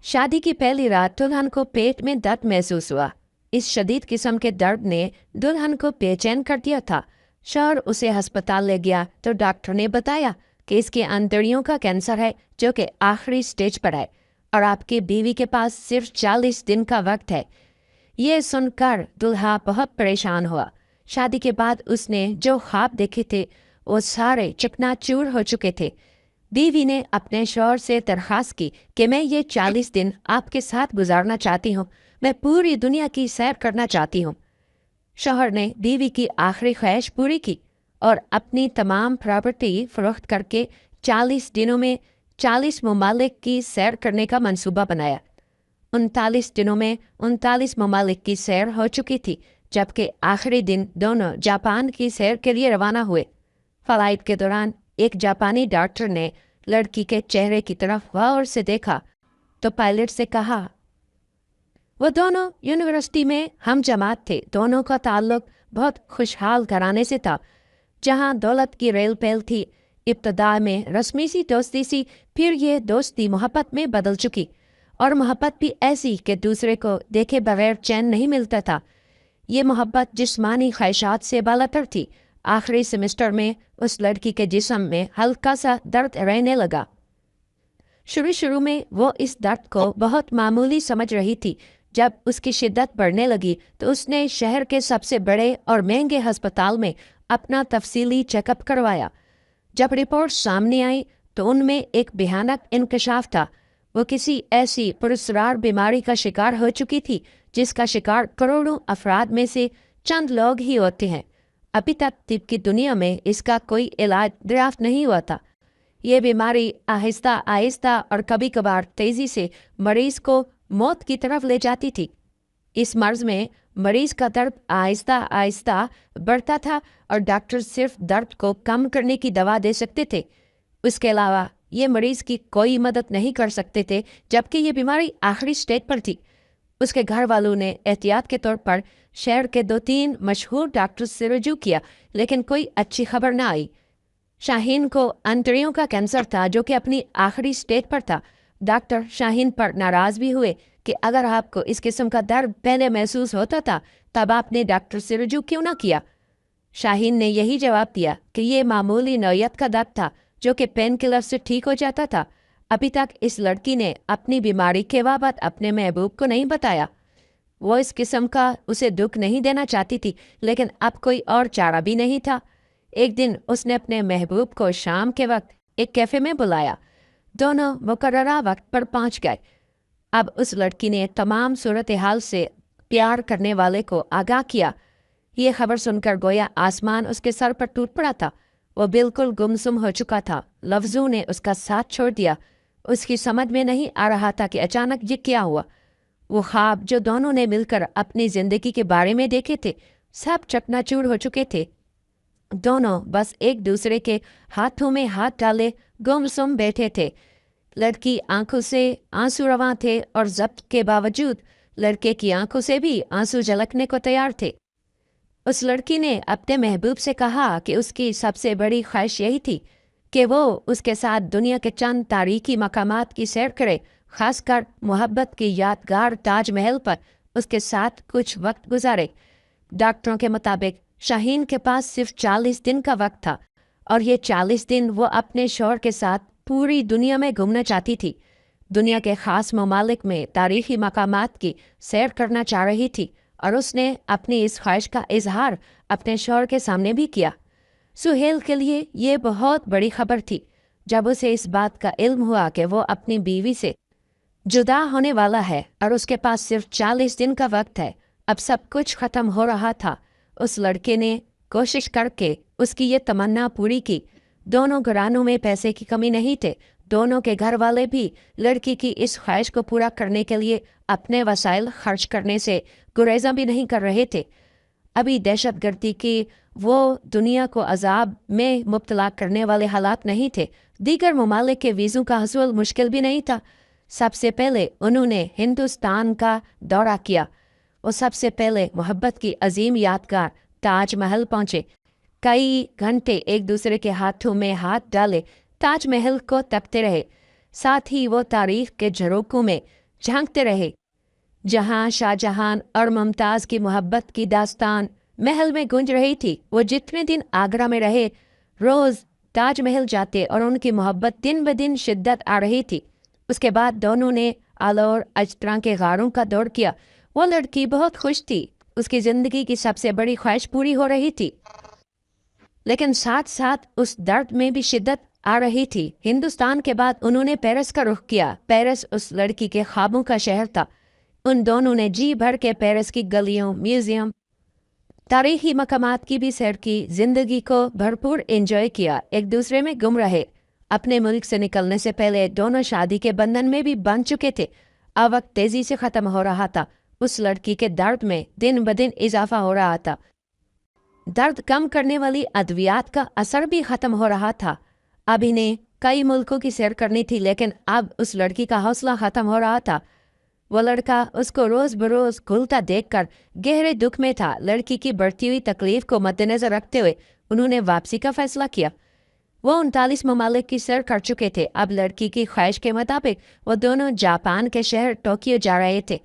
शादी की पहली रात दुल्हन को पेट में दर्द महसूस हुआ। इस शदीद किस्म के दर्द ने दुल्हन को बेचैन कर दिया था। शौहर उसे अस्पताल ले गया तो डॉक्टर ने बताया कि इसके आंतड़ियों का कैंसर है, जो कि आखिरी स्टेज पर है और आपकी बीवी के पास सिर्फ 40 दिन का वक्त है। ये सुनकर दुल्हा बहुत परेशान हुआ। शादी के बाद उसने जो ख्वाब देखे थे वो सारे चकनाचूर हो चुके थे। बीवी ने अपने शौहर से दरखास्त की कि मैं ये 40 दिन आपके साथ गुजारना चाहती हूँ, मैं पूरी दुनिया की सैर करना चाहती हूँ। शौहर ने बीवी की आखिरी ख्वाहिश पूरी की और अपनी तमाम प्रॉपर्टी फरोख्त करके 40 दिनों में 40 ममालिक की सैर करने का मंसूबा बनाया। 39 दिनों में 39 ममालिक की सैर हो चुकी थी, जबकि आखिरी दिन दोनों जापान की सैर के लिए रवाना हुए। फ्लाइट के दौरान एक जापानी डॉक्टर ने लड़की के चेहरे की तरफ गौर से देखा तो पायलट से कहा, वो दोनों यूनिवर्सिटी में हम जमात थे। दोनों का ताल्लुक बहुत खुशहाल घराने से था, जहां दौलत की रेल पैल थी। इब्तदा में रस्मी सी दोस्ती सी, फिर ये दोस्ती मोहब्बत में बदल चुकी, और मोहब्बत भी ऐसी कि दूसरे को देखे बगैर चैन नहीं मिलता था। ये मोहब्बत जिस्मानी ख्वाहिशात से बालातर थी। आखिरी सेमेस्टर में उस लड़की के जिस्म में हल्का सा दर्द रहने लगा। शुरू में वो इस दर्द को बहुत मामूली समझ रही थी। जब उसकी शिद्दत बढ़ने लगी तो उसने शहर के सबसे बड़े और महंगे अस्पताल में अपना तफसीली चेकअप करवाया। जब रिपोर्ट सामने आई तो उनमें एक भयानक इंकशाफ था। वो किसी ऐसी पुरस्कार बीमारी का शिकार हो चुकी थी जिसका शिकार करोड़ों अफराद में से चंद लोग ही होते हैं। अभी तक तिब की दुनिया में इसका कोई इलाज दरियाफ्त नहीं हुआ था। ये बीमारी आहिस्ता आहिस्ता और कभी कभार तेजी से मरीज को मौत की तरफ ले जाती थी। इस मर्ज में मरीज का दर्द आहिस्ता आहिस्ता बढ़ता था और डॉक्टर सिर्फ दर्द को कम करने की दवा दे सकते थे। उसके अलावा ये मरीज की कोई मदद नहीं कर सकते थे, जबकि ये बीमारी आखिरी स्टेज पर थी। उसके घर वालों ने एहतियात के तौर पर शहर के 2-3 मशहूर डॉक्टर से रुजू किया, लेकिन कोई अच्छी खबर न आई। शाहीन को आंतड़ियों का कैंसर था, जो कि अपनी आखिरी स्टेज पर था। डॉक्टर शाहीन पर नाराज भी हुए कि अगर आपको इस किस्म का दर्द पहले महसूस होता था तब आपने डॉक्टर से रुजू क्यों ना किया। शाहीन ने यही जवाब दिया कि ये मामूली नौयत का दर्द था, जो कि पेन किलर से ठीक हो जाता था। अभी तक इस लड़की ने अपनी बीमारी के बाबत अपने महबूब को नहीं बताया। वो इस किस्म का उसे दुख नहीं देना चाहती थी, लेकिन अब कोई और चारा भी नहीं था। एक दिन उसने अपने महबूब को शाम के वक्त एक कैफे में बुलाया। दोनों मुकर्ररा वक्त पर पहुंच गए। अब उस लड़की ने तमाम सूरत हाल से प्यार करने वाले को आगाह किया। ये खबर सुनकर गोया आसमान उसके सर पर टूट पड़ा था। वो बिल्कुल गुमसुम हो चुका था। लफ्जों ने उसका साथ छोड़ दिया। उसकी समझ में नहीं आ रहा था कि अचानक ये क्या हुआ। वो ख्वाब जो दोनों ने मिलकर अपनी जिंदगी के बारे में देखे थे, सब चकनाचूर हो चुके थे। दोनों बस एक दूसरे के हाथों में हाथ डाले गुमसुम बैठे थे। लड़की आंखों से आंसू रवां थे और जब्त के बावजूद लड़के की आंखों से भी आंसू झलकने को तैयार थे। उस लड़की ने अपने महबूब से कहा कि उसकी सबसे बड़ी ख्वाहिश यही थी कि वो उसके साथ दुनिया के चंद तारीखी मकामात की सैर करे, खासकर मोहब्बत की यादगार ताजमहल पर उसके साथ कुछ वक्त गुजारे। डॉक्टरों के मुताबिक शाहीन के पास सिर्फ 40 दिन का वक्त था, और ये 40 दिन वो अपने शौहर के साथ पूरी दुनिया में घूमना चाहती थी। दुनिया के ख़ास ममालिक में तारीखी मकामात की सैर करना चाह रही थी, और उसने अपनी इस ख्वाहिश का इजहार अपने शौहर के सामने भी किया। सुहेल के लिए ये बहुत बड़ी खबर थी। जब उसे इस बात का इल्म हुआ कि वो अपनी बीवी से जुदा होने वाला है और उसके पास सिर्फ 40 दिन का वक्त है, अब सब कुछ ख़त्म हो रहा था। उस लड़के ने कोशिश करके उसकी ये तमन्ना पूरी की। दोनों घरानों में पैसे की कमी नहीं थे। दोनों के घर वाले भी लड़की की इस ख्वाहिश को पूरा करने के लिए अपने वसाइल खर्च करने से गुरेज़ा भी नहीं कर रहे थे। अभी दहशतगर्दी की वो दुनिया को अजाब में मुब्तला करने वाले हालात नहीं थे। दीगर ममालिक के वीज़ों का हसूल मुश्किल भी नहीं था। सबसे पहले उन्होंने हिंदुस्तान का दौरा किया। वो सबसे पहले मोहब्बत की अजीम यादगार ताजमहल पहुँचे। कई घंटे एक दूसरे के हाथों में हाथ डाले ताजमहल को तकते रहे। साथ ही वो तारीख के झरोकों में झांकते रहे। जहां शाहजहां और मुमताज की मोहब्बत की दास्तान महल में गूंज रही थी, वो जितने दिन आगरा में रहे रोज ताजमहल जाते और उनकी मोहब्बत दिन ब दिन शिद्दत आ रही थी। उसके बाद दोनों ने आलौर अजतरा के गारों का दौर किया। वो लड़की बहुत खुश थी, उसकी जिंदगी की सबसे बड़ी ख्वाहिश पूरी हो रही थी, लेकिन साथ साथ उस दर्द में भी शिद्दत आ रही थी। हिंदुस्तान के बाद उन्होंने पेरिस का रुख किया। पेरिस उस लड़की के ख्वाबों का शहर था। उन दोनों ने जी भर के पेरिस की गलियों, म्यूजियम, तारीखी मकामात की भी सैर की, जिंदगी को भरपूर एंजॉय किया। एक दूसरे में गुम रहे। अपने मुल्क से निकलने से पहले दोनों शादी के बंधन में भी बंध चुके थे। अब वक्त तेजी से खत्म हो रहा था। उस लड़की के दर्द में दिन ब दिन इजाफा हो रहा था। दर्द कम करने वाली अद्वियात का असर भी खत्म हो रहा था। अब इन्हें कई मुल्कों की सैर करनी थी, लेकिन अब उस लड़की का हौसला खत्म हो रहा था। वो लड़का उसको रोज बरोज घुलता देखकर गहरे दुख में था। लड़की की बढ़ती हुई तकलीफ को मद्देनजर रखते हुए उन्होंने वापसी का फैसला किया। वो 39 ममालिक की सैर कर चुके थे। अब लड़की की ख्वाहिश के मुताबिक वो दोनों जापान के शहर टोक्यो जा रहे थे।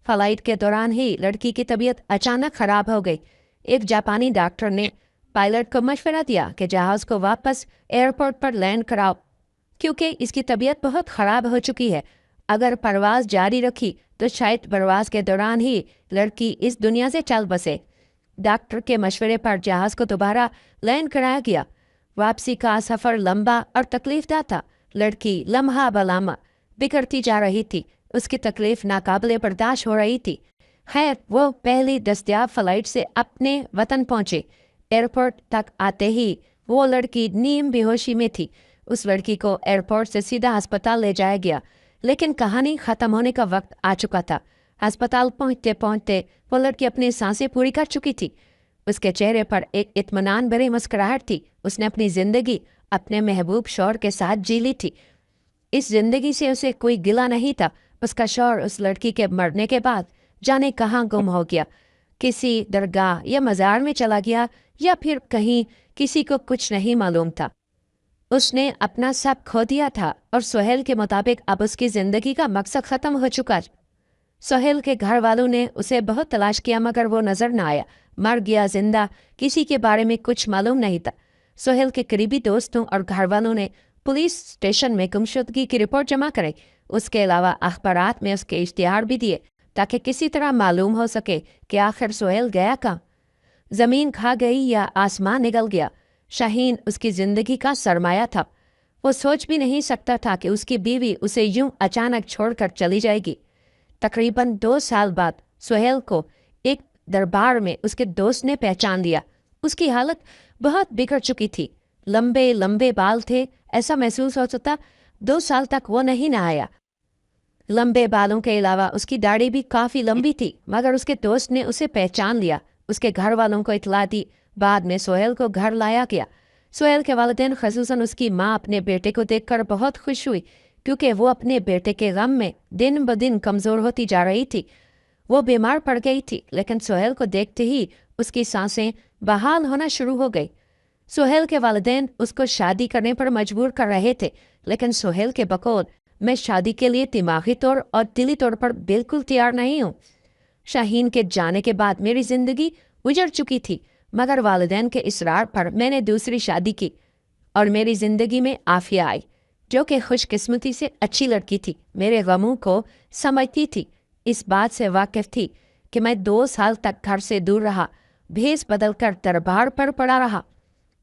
फ्लाइट के दौरान ही लड़की की तबीयत अचानक खराब हो गई। एक जापानी डॉक्टर ने पायलट को मशवरा दिया कि जहाज को वापस एयरपोर्ट पर लैंड कराओ, क्योंकि इसकी तबीयत बहुत ख़राब हो चुकी है। अगर परवाज़ जारी रखी तो शायद परवाज़ के दौरान ही लड़की इस दुनिया से चल बसे। डॉक्टर के मशवरे पर जहाज़ को दोबारा लैंड कराया गया। वापसी का सफ़र लंबा और तकलीफदा था। लड़की लम्हा बलम्हा बिगड़ती जा रही थी। उसकी तकलीफ नाकाबिले बर्दाश्त हो रही थी। खैर, वो पहली दस्तयाब फ्लाइट से अपने वतन पहुंचे। एयरपोर्ट तक आते ही वो लड़की नीम बेहोशी में थी। उस लड़की को एयरपोर्ट से सीधा अस्पताल ले जाया गया, लेकिन कहानी ख़त्म होने का वक्त आ चुका था। अस्पताल पहुंचते पहुंचते वो लड़की अपनी सांसें पूरी कर चुकी थी। उसके चेहरे पर एक इत्मीनान भरी मुस्कुराहट थी। उसने अपनी ज़िंदगी अपने महबूब शौहर के साथ जी ली थी। इस जिंदगी से उसे कोई गिला नहीं था। उसका शौहर उस लड़की के मरने के बाद जाने कहाँ गुम हो गया। किसी दरगाह या मज़ार में चला गया, या फिर कहीं किसी को कुछ नहीं मालूम था। उसने अपना सब खो दिया था, और सोहेल के मुताबिक अब उसकी ज़िंदगी का मकसद ख़त्म हो चुका। सोहेल के घर वालों ने उसे बहुत तलाश किया, मगर वो नज़र न आया। मर गया जिंदा, किसी के बारे में कुछ मालूम नहीं था। सोहेल के करीबी दोस्तों और घर वालों ने पुलिस स्टेशन में गुमशुदगी की रिपोर्ट जमा कराई। उसके अलावा अखबारात में उसके इश्तिहार भी दिए, ताकि किसी तरह मालूम हो सके कि आखिर सोहेल गया कहाँ। ज़मीन खा गई या आसमान निगल गया। शाहीन उसकी ज़िंदगी का सरमाया था। वो सोच भी नहीं सकता था कि उसकी बीवी उसे यूं अचानक छोड़कर चली जाएगी। तकरीबन 2 साल बाद सोहेल को एक दरबार में उसके दोस्त ने पहचान लिया। उसकी हालत बहुत बिगड़ चुकी थी। लंबे लंबे बाल थे, ऐसा महसूस होता था 2 साल तक वो नहीं नहाया। लंबे बालों के अलावा उसकी दाढ़ी भी काफ़ी लंबी थी, मगर उसके दोस्त ने उसे पहचान लिया। उसके घर वालों को इतला दी। बाद में सोहेल को घर लाया गया। सोहेल के वालिदैन, खसूसन उसकी माँ, अपने बेटे को देखकर बहुत खुश हुई, क्योंकि वो अपने बेटे के गम में दिन ब दिन कमज़ोर होती जा रही थी। वो बीमार पड़ गई थी, लेकिन सोहेल को देखते ही उसकी सांसें बहाल होना शुरू हो गई। सोहेल के वालिदैन उसको शादी करने पर मजबूर कर रहे थे, लेकिन सोहेल के बकौल मैं शादी के लिए दिमागी तौर और दिली तौर पर बिल्कुल तैयार नहीं हूँ। शाहीन के जाने के बाद मेरी ज़िंदगी उजड़ चुकी थी, मगर वालिदैन के इसरार पर मैंने दूसरी शादी की और मेरी ज़िंदगी में आफिया आई, जो कि खुशकिस्मती से अच्छी लड़की थी। मेरे गमों को समझती थी, इस बात से वाकिफ़ थी कि मैं 2 साल तक घर से दूर रहा, भेस बदल कर दरबार पर पड़ा रहा।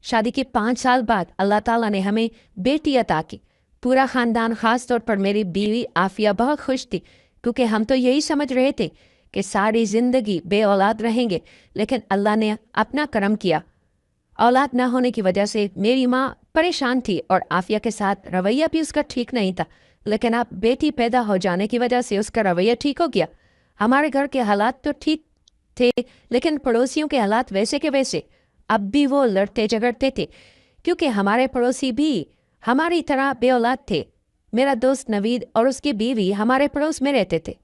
शादी के 5 साल बाद अल्लाह ताला ने हमें बेटी अता की। पूरा ख़ानदान, ख़ास तौर पर मेरी बीवी आफिया, बहुत खुश थी, क्योंकि हम तो यही समझ रहे थे कि सारी ज़िंदगी बे औलाद रहेंगे, लेकिन अल्लाह ने अपना करम किया। औलाद ना होने की वजह से मेरी माँ परेशान थी और आफिया के साथ रवैया भी उसका ठीक नहीं था, लेकिन अब बेटी पैदा हो जाने की वजह से उसका रवैया ठीक हो गया। हमारे घर के हालात तो ठीक थे, लेकिन पड़ोसियों के हालात वैसे के वैसे। अब भी वो लड़ते झगड़ते थे, क्योंकि हमारे पड़ोसी भी हमारी तरह बे औलाद थे। मेरा दोस्त नवीद और उसकी बीवी हमारे पड़ोस में रहते थे।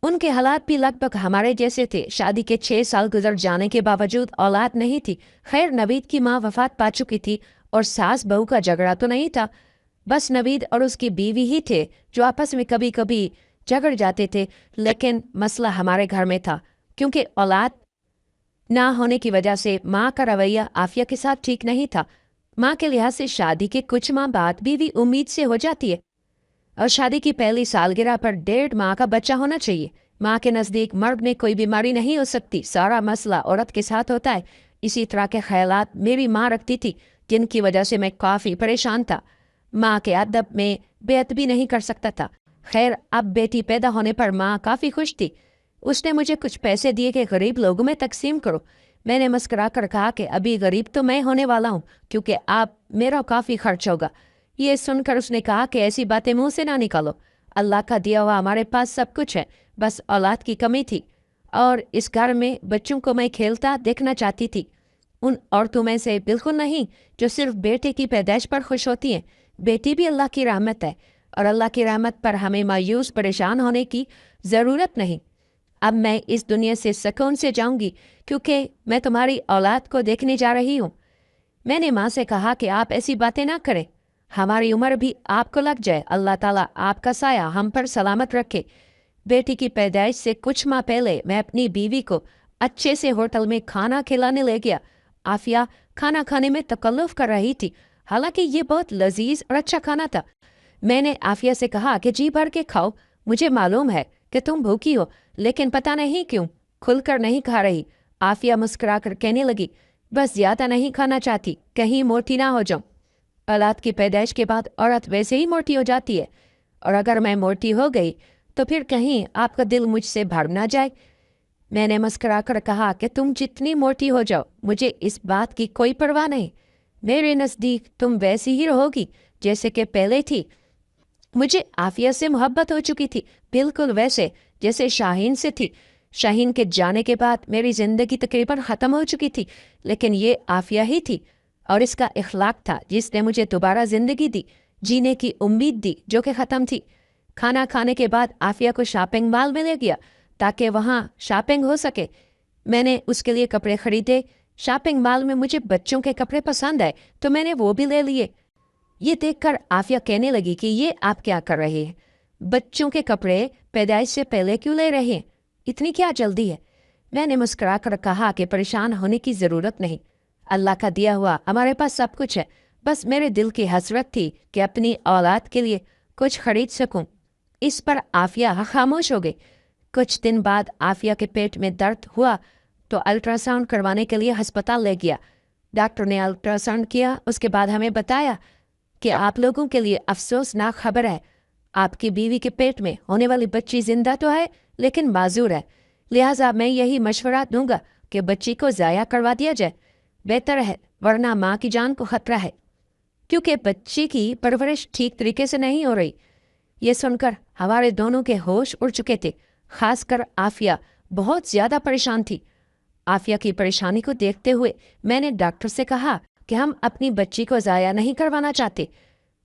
उनके हालात भी लगभग हमारे जैसे थे। शादी के 6 साल गुजर जाने के बावजूद औलाद नहीं थी। खैर, नवीद की माँ वफात पा चुकी थी और सास बहू का झगड़ा तो नहीं था। बस नवीद और उसकी बीवी ही थे जो आपस में कभी कभी झगड़ जाते थे, लेकिन मसला हमारे घर में था क्योंकि औलाद ना होने की वजह से माँ का रवैया आफिया के साथ ठीक नहीं था। माँ के लिहाज से शादी के कुछ माह बाद बीवी उम्मीद से हो जाती है और शादी की पहली सालगिरह पर 1.5 माह का बच्चा होना चाहिए। माँ के नज़दीक मर्द में कोई बीमारी नहीं हो सकती, सारा मसला औरत के साथ होता है। इसी तरह के ख्यालात मेरी माँ रखती थी, जिनकी वजह से मैं काफ़ी परेशान था। माँ के अदब में बेअदबी नहीं कर सकता था। खैर, अब बेटी पैदा होने पर माँ काफ़ी खुश थी। उसने मुझे कुछ पैसे दिए कि गरीब लोगों में तकसीम करो। मैंने मुस्कुरा कर कहा कि अभी गरीब तो मैं होने वाला हूँ, क्योंकि आप मेरा काफ़ी खर्च होगा। ये सुनकर उसने कहा कि ऐसी बातें मुंह से ना निकालो, अल्लाह का दिया हुआ हमारे पास सब कुछ है, बस औलाद की कमी थी। और इस घर में बच्चों को मैं खेलता देखना चाहती थी, उन औरतों में से बिल्कुल नहीं जो सिर्फ बेटे की पैदाइश पर खुश होती हैं। बेटी भी अल्लाह की रहमत है और अल्लाह की रहमत पर हमें मायूस परेशान होने की ज़रूरत नहीं। अब मैं इस दुनिया से सुकून से जाऊंगी, क्योंकि मैं तुम्हारी औलाद को देखने जा रही हूँ। मैंने माँ से कहा कि आप ऐसी बातें ना करें, हमारी उम्र भी आपको लग जाए। अल्लाह ताला आपका साया हम पर सलामत रखे। बेटी की पैदाइश से कुछ माह पहले मैं अपनी बीवी को अच्छे से होटल में खाना खिलाने ले गया। आफिया खाना खाने में तकल्लुफ़ कर रही थी, हालांकि ये बहुत लजीज और अच्छा खाना था। मैंने आफिया से कहा कि जी भर के खाओ, मुझे मालूम है कि तुम भूखी हो, लेकिन पता नहीं क्यों खुलकर नहीं खा रही। आफिया मुस्कुरा कर कहने लगी, बस ज़्यादा नहीं खाना चाहती, कहीं मोटी ना हो जाऊं। औलाद की पैदाइश के बाद औरत वैसे ही मोटी हो जाती है, और अगर मैं मोटी हो गई तो फिर कहीं आपका दिल मुझसे भर ना जाए। मैंने मुस्कुरा कर कहा कि तुम जितनी मोटी हो जाओ, मुझे इस बात की कोई परवाह नहीं। मेरे नज़दीक तुम वैसी ही रहोगी जैसे कि पहले थी। मुझे आफिया से मोहब्बत हो चुकी थी, बिल्कुल वैसे जैसे शाहीन से थी। शाहीन के जाने के बाद मेरी ज़िंदगी तकरीबन ख़त्म हो चुकी थी, लेकिन ये आफिया ही थी और इसका इखलाक था जिसने मुझे दोबारा ज़िंदगी दी, जीने की उम्मीद दी जो कि ख़त्म थी। खाना खाने के बाद आफिया को शॉपिंग मॉल में ले गया ताकि वहाँ शॉपिंग हो सके। मैंने उसके लिए कपड़े खरीदे। शॉपिंग मॉल में मुझे बच्चों के कपड़े पसंद आए तो मैंने वो भी ले लिए। ये देखकर आफिया कहने लगी कि ये आप क्या कर रहे हैं, बच्चों के कपड़े पैदाइश से पहले क्यों ले रहे हैं, इतनी क्या जल्दी है। मैंने मुस्कुरा कर कहा कि परेशान होने की ज़रूरत नहीं, अल्लाह का दिया हुआ हमारे पास सब कुछ है, बस मेरे दिल की हसरत थी कि अपनी औलाद के लिए कुछ खरीद सकूं। इस पर आफिया खामोश हो गई। कुछ दिन बाद आफिया के पेट में दर्द हुआ तो अल्ट्रासाउंड करवाने के लिए अस्पताल ले गया। डॉक्टर ने अल्ट्रासाउंड किया, उसके बाद हमें बताया कि आप लोगों के लिए अफसोसनाक खबर है, आपकी बीवी के पेट में होने वाली बच्ची जिंदा तो है लेकिन माजूर है। लिहाजा मैं यही मशवरा दूंगा कि बच्ची को ज़ाया करवा दिया जाए, बेहतर है, वरना माँ की जान को खतरा है, क्योंकि बच्ची की परवरिश ठीक तरीके से नहीं हो रही। ये सुनकर हमारे दोनों के होश उड़ चुके थे, खासकर आफिया बहुत ज़्यादा परेशान थी। आफिया की परेशानी को देखते हुए मैंने डॉक्टर से कहा कि हम अपनी बच्ची को ज़ाया नहीं करवाना चाहते।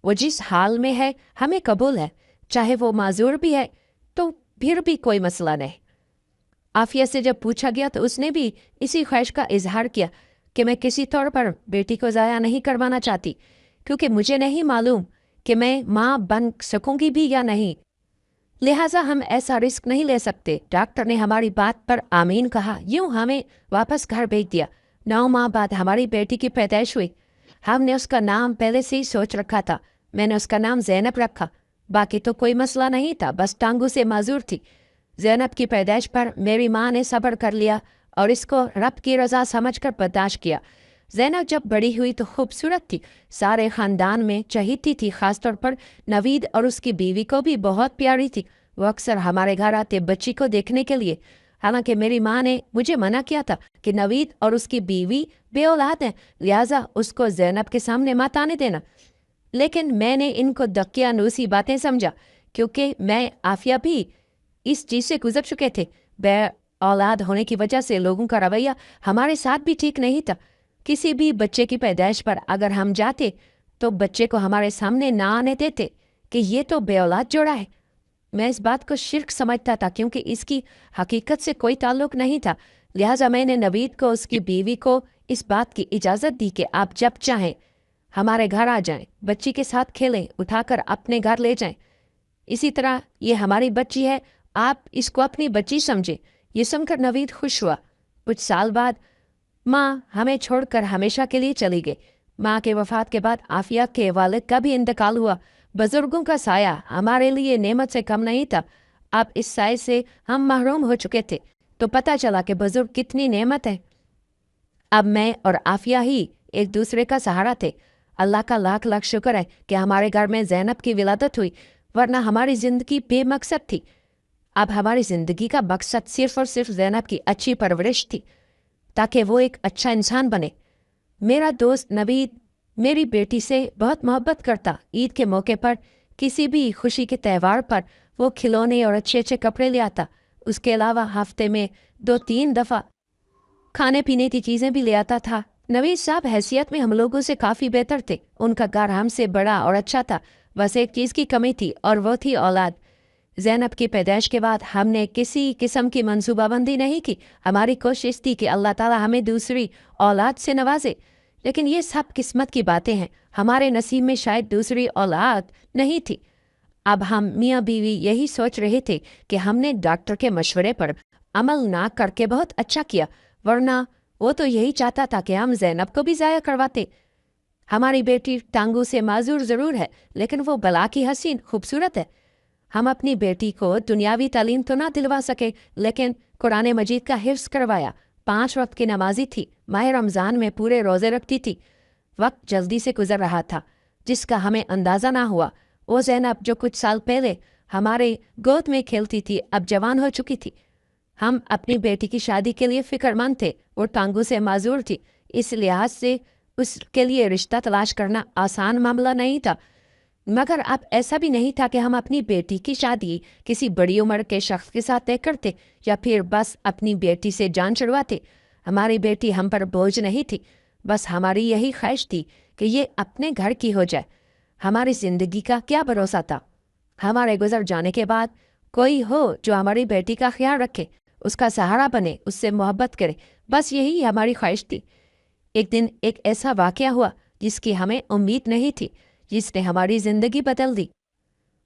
वो जिस हाल में है हमें कबूल है, चाहे वो माजूर भी है तो फिर भी कोई मसला नहीं। आफिया से जब पूछा गया तो उसने भी इसी ख्वाहिश का इजहार किया कि मैं किसी तौर पर बेटी को ज़ाया नहीं करवाना चाहती, क्योंकि मुझे नहीं मालूम कि मैं माँ बन सकूंगी भी या नहीं, लिहाजा हम ऐसा रिस्क नहीं ले सकते। डॉक्टर ने हमारी बात पर आमीन कहा, यूं हमें वापस घर भेज दिया। 9 माह बाद हमारी बेटी की पैदाइश हुई। हमने उसका नाम पहले से ही सोच रखा था। मैंने उसका नाम ज़ैनब रखा। बाकी तो कोई मसला नहीं था, बस टांगों से माजूर थी। ज़ैनब की पैदाइश पर मेरी माँ ने सब्र कर लिया और इसको रब की रज़ा समझकर बर्दाश्त किया। ज़ैनब जब बड़ी हुई तो खूबसूरत थी, सारे ख़ानदान में चहीती थी, ख़ासतौर पर नवीद और उसकी बीवी को भी बहुत प्यारी थी। वो अक्सर हमारे घर आते बच्ची को देखने के लिए। हालांकि मेरी माँ ने मुझे मना किया था कि नवीद और उसकी बीवी बे औलाद हैं, लिहाजा उसको ज़ैनब के सामने मत आने देना। लेकिन मैंने इनको दकियानूसी बातें समझा, क्योंकि मैं आफिया भी इस चीज़ से गुजर चुके थे। बे औलाद होने की वजह से लोगों का रवैया हमारे साथ भी ठीक नहीं था। किसी भी बच्चे की पैदाइश पर अगर हम जाते तो बच्चे को हमारे सामने ना आने देते कि ये तो बे औलाद जोड़ा है। मैं इस बात को शिर्क समझता था, क्योंकि इसकी हकीकत से कोई ताल्लुक नहीं था। लिहाजा मैंने नवीद को, उसकी बीवी को इस बात की इजाज़त दी कि आप जब चाहें हमारे घर आ जाएं, बच्ची के साथ खेलें, उठाकर अपने घर ले जाएं। इसी तरह ये हमारी बच्ची है, आप इसको अपनी बच्ची समझे। ये सुनकर नवीद खुश हुआ। कुछ साल बाद माँ हमें छोड़कर हमेशा के लिए चली गई। माँ के वफात के बाद आफिया के वालिद का भी इंतकाल हुआ। बुजुर्गों का साया हमारे लिए नेमत से कम नहीं था। अब इस साय से हम महरूम हो चुके थे, तो पता चला कि बुजुर्ग कितनी नेमत है। अब मैं और आफिया ही एक दूसरे का सहारा थे। अल्लाह का लाख लाख शुक्र है कि हमारे घर में ज़ैनब की विलादत हुई, वरना हमारी ज़िंदगी बेमकसद थी। अब हमारी ज़िंदगी का मकसद सिर्फ और सिर्फ ज़ैनब की अच्छी परवरिश थी, ताकि वो एक अच्छा इंसान बने। मेरा दोस्त नवीद मेरी बेटी से बहुत मोहब्बत करता। ईद के मौके पर, किसी भी खुशी के त्यौहार पर वो खिलौने और अच्छे अच्छे कपड़े ले आता। उसके अलावा हफ्ते में 2-3 दफ़ा खाने पीने की चीज़ें भी ले आता था। नवीद साहब हैसियत में हम लोगों से काफ़ी बेहतर थे। उनका घर हमसे बड़ा और अच्छा था। बस एक चीज़ की कमी थी, और वो थी औलाद। ज़ैनब की पैदाइश के बाद हमने किसी किस्म की मनसूबाबंदी नहीं की। हमारी कोशिश थी कि अल्लाह ताला हमें दूसरी औलाद से नवाजे, लेकिन ये सब किस्मत की बातें हैं। हमारे नसीब में शायद दूसरी औलाद नहीं थी। अब हम मियाँ बीवी यही सोच रहे थे कि हमने डॉक्टर के मशवरे पर अमल ना करके बहुत अच्छा किया, वरना वो तो यही चाहता था कि हम ज़ैनब को भी ज़ाया करवाते। हमारी बेटी टांगू से माजूर ज़रूर है, लेकिन वो बला की हसीन खूबसूरत है। हम अपनी बेटी को दुनियावी तालीम तो ना दिलवा सके, लेकिन कुरान मजीद का हिफ्ज़ करवाया। 5 वक्त की नमाजी थी। माह रमज़ान में पूरे रोज़े रखती थी। वक्त जल्दी से गुजर रहा था, जिसका हमें अंदाज़ा ना हुआ। वो ज़ैनब जो कुछ साल पहले हमारे गोद में खेलती थी, अब जवान हो चुकी थी। हम अपनी बेटी की शादी के लिए फ़िक्रमंद थे। वो टांगू से माजूर थी, इस लिहाज से उसके लिए रिश्ता तलाश करना आसान मामला नहीं था। मगर अब ऐसा भी नहीं था कि हम अपनी बेटी की शादी किसी बड़ी उम्र के शख्स के साथ तय करते, या फिर बस अपनी बेटी से जान छुड़वाते। हमारी बेटी हम पर बोझ नहीं थी, बस हमारी यही ख्वाहिश थी कि ये अपने घर की हो जाए। हमारी ज़िंदगी का क्या भरोसा था। हमारे गुजर जाने के बाद कोई हो जो हमारी बेटी का ख्याल रखे, उसका सहारा बने, उससे मोहब्बत करे, बस यही हमारी ख्वाहिश थी। एक दिन एक ऐसा वाक़या हुआ जिसकी हमें उम्मीद नहीं थी, जिसने हमारी ज़िंदगी बदल दी।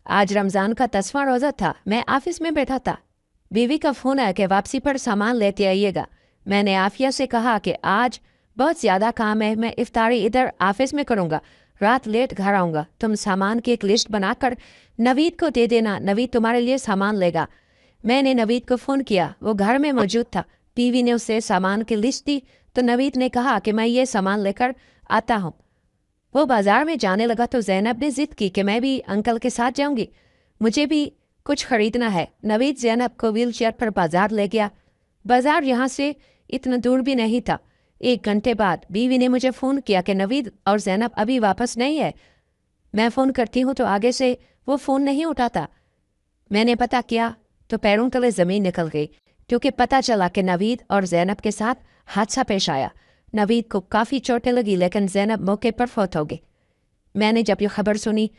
आज रमज़ान का 10वां रोज़ा था। मैं ऑफिस में बैठा था। बीवी का फ़ोन आया कि वापसी पर सामान लेते आइएगा। मैंने आफिया से कहा कि आज बहुत ज़्यादा काम है, मैं इफ्तारी इधर ऑफिस में करूँगा, रात लेट घर आऊँगा। तुम सामान की एक लिस्ट बनाकर नवीद को दे देना, नवीद तुम्हारे लिए सामान लेगा। मैंने नवीद को फ़ोन किया, वो घर में मौजूद था। बीवी ने उसे सामान की लिस्ट दी तो नवीद ने कहा कि मैं ये सामान लेकर आता हूँ। वो बाज़ार में जाने लगा तो ज़ैनब ने ज़िद की कि मैं भी अंकल के साथ जाऊंगी, मुझे भी कुछ ख़रीदना है। नवीद ज़ैनब को व्हील चेयर पर बाज़ार ले गया। बाज़ार यहाँ से इतना दूर भी नहीं था। 1 घंटे बाद बीवी ने मुझे फ़ोन किया कि नवीद और ज़ैनब अभी वापस नहीं है। मैं फ़ोन करती हूँ तो आगे से वो फ़ोन नहीं उठाता। मैंने पता किया तो पैरों तले ज़मीन निकल गई, क्योंकि पता चला कि नवीद और ज़ैनब के साथ हादसा पेश आया। नवीद को काफ़ी चोटें लगी, लेकिन ज़ैनब मौके पर फौत हो गई। मैंने जब ये खबर सुनी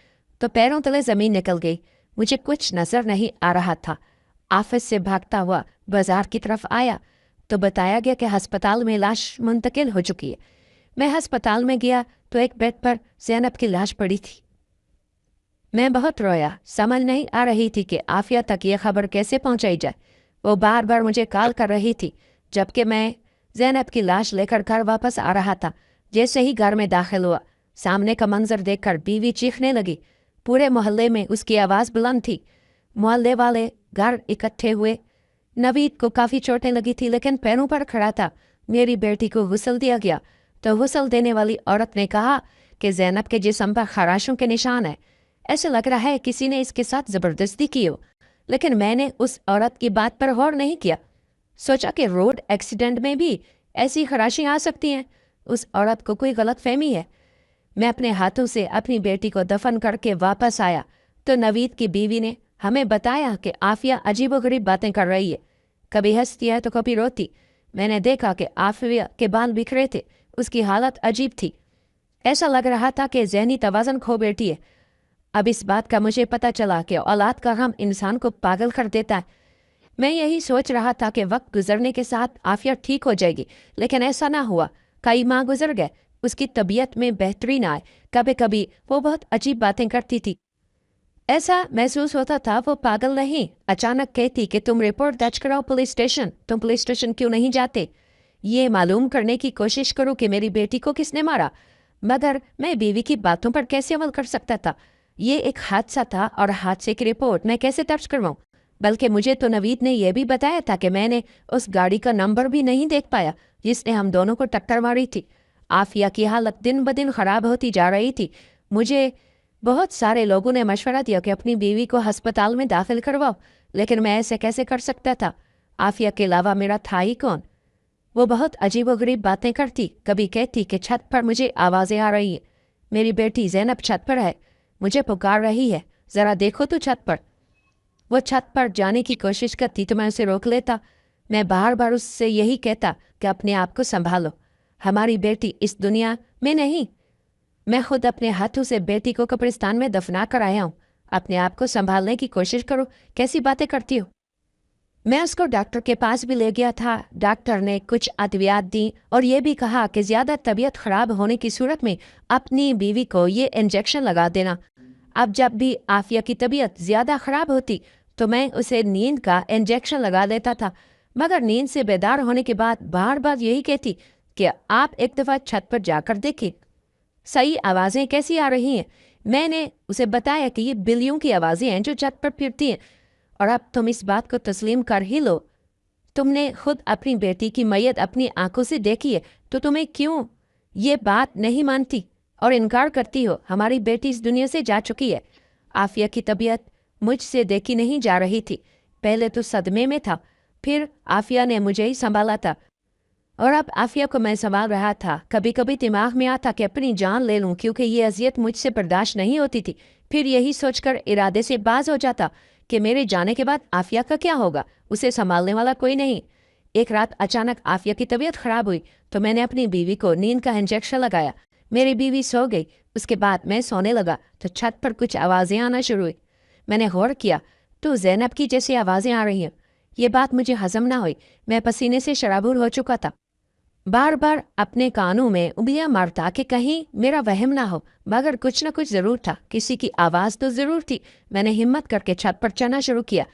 तो पैरों तले ज़मीन निकल गई। मुझे कुछ नज़र नहीं आ रहा था। ऑफिस से भागता हुआ बाज़ार की तरफ आया तो बताया गया कि हस्पताल में लाश मुंतकिल हो चुकी है। मैं हस्पताल में गया तो एक बेड पर ज़ैनब की लाश पड़ी थी। मैं बहुत रोया। समझ नहीं आ रही थी कि आफिया तक ये खबर कैसे पहुंचाई जाए। वो बार बार मुझे कॉल कर रही थी, जबकि मैं ज़ैनब की लाश लेकर घर वापस आ रहा था। जैसे ही घर में दाखिल हुआ, सामने का मंजर देखकर बीवी चीखने लगी। पूरे मोहल्ले में उसकी आवाज़ बुलंद थी। मोहल्ले वाले घर इकट्ठे हुए। नवीद को काफ़ी चोटें लगी थी, लेकिन पैरों पर खड़ा था। मेरी बेटी को गुस्ल दिया गया तो गुस्ल देने वाली औरत ने कहा कि ज़ैनब के जिस्म पर खराशों के निशान है। ऐसे लग रहा है किसी ने इसके साथ ज़बरदस्ती की हो। लेकिन मैंने उस औरत की बात पर गौर नहीं किया। सोचा कि रोड एक्सीडेंट में भी ऐसी खराशी आ सकती हैं। उस औरत को कोई गलत फहमी है। मैं अपने हाथों से अपनी बेटी को दफन करके वापस आया तो नवीद की बीवी ने हमें बताया कि आफिया अजीबोगरीब बातें कर रही है, कभी हंसती है तो कभी रोती। मैंने देखा कि आफिया के बाल बिखरे थे, उसकी हालत अजीब थी। ऐसा लग रहा था कि ज़हनी तवाज़ुन खो बैठी है। अब इस बात का मुझे पता चला कि औलाद का गम इंसान को पागल कर देता है। मैं यही सोच रहा था कि वक्त गुजरने के साथ आफिया ठीक हो जाएगी, लेकिन ऐसा ना हुआ। कई माह गुजर गए, उसकी तबीयत में बेहतरी ना आए। कभी कभी वो बहुत अजीब बातें करती थी। ऐसा महसूस होता था वो पागल नहीं। अचानक कहती कि तुम रिपोर्ट दर्ज कराओ पुलिस स्टेशन। तुम पुलिस स्टेशन क्यों नहीं जाते? ये मालूम करने की कोशिश करूं कि मेरी बेटी को किसने मारा, मगर मैं बीवी की बातों पर कैसे अमल कर सकता था? ये एक हादसा था और हादसे की रिपोर्ट मैं कैसे दर्ज करवाऊं? बल्कि मुझे तो नवीद ने यह भी बताया था कि मैंने उस गाड़ी का नंबर भी नहीं देख पाया जिसने हम दोनों को टक्कर मारी थी। आफिया की हालत दिन ब दिन खराब होती जा रही थी। मुझे बहुत सारे लोगों ने मशवरा दिया कि अपनी बीवी को अस्पताल में दाखिल करवाओ, लेकिन मैं ऐसे कैसे कर सकता था? आफिया के अलावा मेरा था ही कौन? वो बहुत अजीबोगरीब बातें करती। कभी कहती कि छत पर मुझे आवाज़ें आ रही हैं, मेरी बेटी ज़ैनब छत पर है, मुझे पुकार रही है, ज़रा देखो तो छत पर। वो छत पर जाने की कोशिश करती तो मैं उसे रोक लेता। मैं बार बार उससे यही कहता कि अपने आप को संभालो, हमारी बेटी इस दुनिया में नहीं। मैं खुद अपने हाथों से बेटी को कब्रिस्तान में दफना कर आया हूँ। अपने आप को संभालने की कोशिश करो, कैसी बातें करती हो? मैं उसको डॉक्टर के पास भी ले गया था। डॉक्टर ने कुछ अद्वियात दी और ये भी कहा कि ज़्यादा तबीयत ख़राब होने की सूरत में अपनी बीवी को ये इंजेक्शन लगा देना। अब जब भी आफिया की तबीयत ज़्यादा ख़राब होती तो मैं उसे नींद का इंजेक्शन लगा देता था, मगर नींद से बेदार होने के बाद बार बार यही कहती कि आप एक दफ़ा छत पर जाकर देखें, सही आवाज़ें कैसी आ रही हैं। मैंने उसे बताया कि ये बिल्लियों की आवाज़ें हैं जो छत पर फिरती हैं, और अब तुम इस बात को तस्लीम कर ही लो। तुमने खुद अपनी बेटी की मैयत अपनी आंखों से देखी है, तो तुम्हें क्यों ये बात नहीं मानती और इनकार करती हो? हमारी बेटी इस दुनिया से जा चुकी है। आफिया की तबीयत मुझसे देखी नहीं जा रही थी। पहले तो सदमे में था, फिर आफिया ने मुझे ही संभाला था, और अब आफिया को मैं संभाल रहा था। कभी कभी दिमाग में आता कि अपनी जान ले लूं, क्योंकि ये अजियत मुझसे बर्दाश्त नहीं होती थी। फिर यही सोचकर इरादे से बाज हो जाता कि मेरे जाने के बाद आफिया का क्या होगा, उसे संभालने वाला कोई नहीं। एक रात अचानक आफिया की तबीयत खराब हुई तो मैंने अपनी बीवी को नींद का इंजेक्शन लगाया। मेरी बीवी सो गई। उसके बाद मैं सोने लगा तो छत पर कुछ आवाज़ें आना शुरू हुई। मैंने गौर किया तो ज़ैनब की जैसी आवाज़ें आ रही हैं। ये बात मुझे हजम ना हुई। मैं पसीने से शराबूर हो चुका था। बार बार अपने कानों में उंगलियां मारता कि कहीं मेरा वहम ना हो, मगर कुछ न कुछ ज़रूर था। किसी की आवाज़ तो ज़रूर थी। मैंने हिम्मत करके छत पर चढ़ना शुरू किया।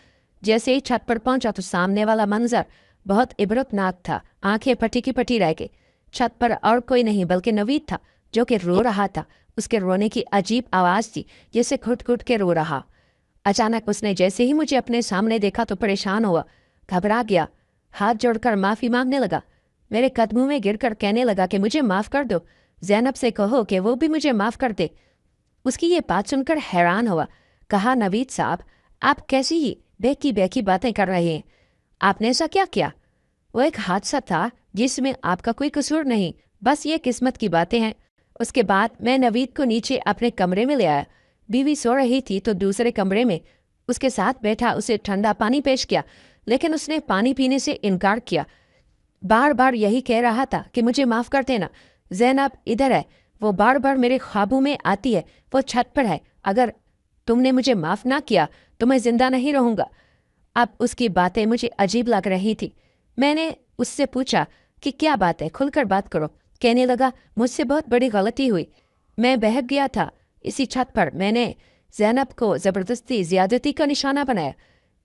जैसे ही छत पर पहुंचा तो सामने वाला मंजर बहुत इबरतनाक था। आंखें पटी की पटी रह गई। छत पर और कोई नहीं बल्कि नवीद था, जो कि रो रहा था। उसके रोने की अजीब आवाज़ थी, जैसे घुट घुट के रो रहा। अचानक उसने जैसे ही मुझे अपने सामने देखा तो परेशान हुआ, घबरा गया, हाथ जोड़कर माफ़ी मांगने लगा। मेरे कदमों में गिरकर कहने लगा कि मुझे माफ़ कर दो, ज़ैनब से कहो कि वो भी मुझे माफ़ कर दे। उसकी ये बात सुनकर हैरान हुआ। कहा, नवीद साहब, आप कैसी ही बेकी बेकी बातें कर रहे हैं? आपने ऐसा क्या किया? वो एक हादसा था जिसमें आपका कोई कसूर नहीं, बस ये किस्मत की बातें हैं। उसके बाद मैं नवीद को नीचे अपने कमरे में ले आया। बीवी सो रही थी तो दूसरे कमरे में उसके साथ बैठा उसे ठंडा पानी पेश किया, लेकिन उसने पानी पीने से इनकार किया। बार बार यही कह रहा था कि मुझे माफ़ कर देना, ज़ैनब इधर है, वो बार बार मेरे ख्वाबों में आती है, वो छत पर है, अगर तुमने मुझे माफ़ ना किया तो मैं ज़िंदा नहीं रहूँगा। अब उसकी बातें मुझे अजीब लग रही थी। मैंने उससे पूछा कि क्या बात है, खुलकर बात करो। कहने लगा, मुझसे बहुत बड़ी गलती हुई, मैं बहक गया था। इसी छत पर मैंने ज़ैनब को ज़बरदस्ती ज़्यादती का निशाना बनाया,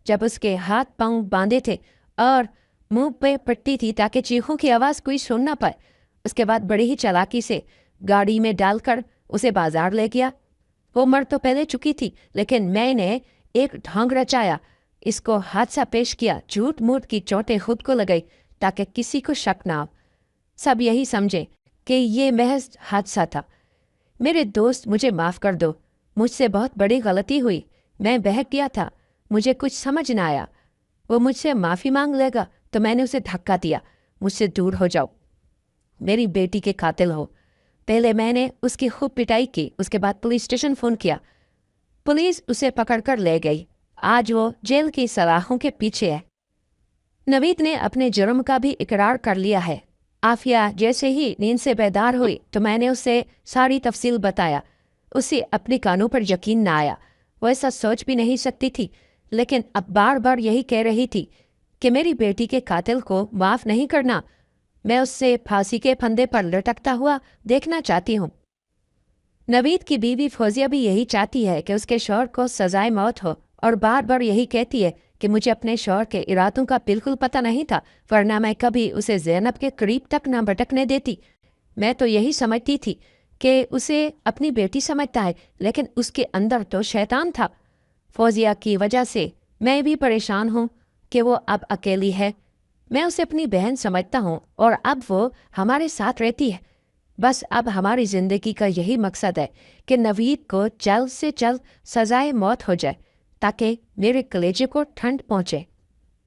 जब उसके हाथ पांव बांधे थे और मुंह पे पट्टी थी ताकि चीखों की आवाज़ कोई सुन ना पाए। उसके बाद बड़ी ही चालाकी से गाड़ी में डालकर उसे बाजार ले गया। वो मर तो पहले चुकी थी, लेकिन मैंने एक ढोंग रचाया, इसको हादसा पेश किया, झूठ मूठ की चोटें खुद को लगाई ताकि किसी को शक ना हो, सब यही समझे कि ये महज हादसा था। मेरे दोस्त, मुझे माफ़ कर दो, मुझसे बहुत बड़ी गलती हुई, मैं बहक गया था, मुझे कुछ समझ ना आया। वो मुझसे माफ़ी मांग लेगा तो मैंने उसे धक्का दिया, मुझसे दूर हो जाओ, मेरी बेटी के कातिल हो। पहले मैंने उसकी खूब पिटाई की, उसके बाद पुलिस स्टेशन फ़ोन किया। पुलिस उसे पकड़कर ले गई। आज वो जेल की सलाखों के पीछे है। नवीद ने अपने जुर्म का भी इकरार कर लिया है। आफिया जैसे ही नींद से बेदार हुई तो मैंने उसे सारी तफसील बताया। उसे अपने कानों पर यकीन न आया। वो ऐसा सोच भी नहीं सकती थी, लेकिन अब बार बार यही कह रही थी कि मेरी बेटी के कातिल को माफ़ नहीं करना। मैं उससे फांसी के फंदे पर लटकता हुआ देखना चाहती हूँ। نوید کی بیوی فوزیہ بھی یہی چاہتی ہے کہ اس کے شوہر کو سزائے موت ہو اور بار بار یہی کہتی ہے کہ مجھے اپنے شوہر کے ارادوں کا بالکل پتہ نہیں تھا، ورنہ میں کبھی اسے زینب کے قریب تک نہ بھٹکنے دیتی۔ میں تو یہی سمجھتی تھی کہ اسے اپنی بیٹی سمجھتا ہے، لیکن اس کے اندر تو شیطان تھا۔ فوزیہ کی وجہ سے میں بھی پریشان ہوں کہ وہ اب اکیلی ہے۔ میں اسے اپنی بہن سمجھتا ہوں اور اب وہ ہمارے ساتھ رہتی ہے۔ بس اب ہماری زندگی کا یہی مقصد ہے کہ نوید کو جلد سے جلد سزائے موت ہو جائے تاکہ میرے کلیجے کو ٹھنڈ پہنچے۔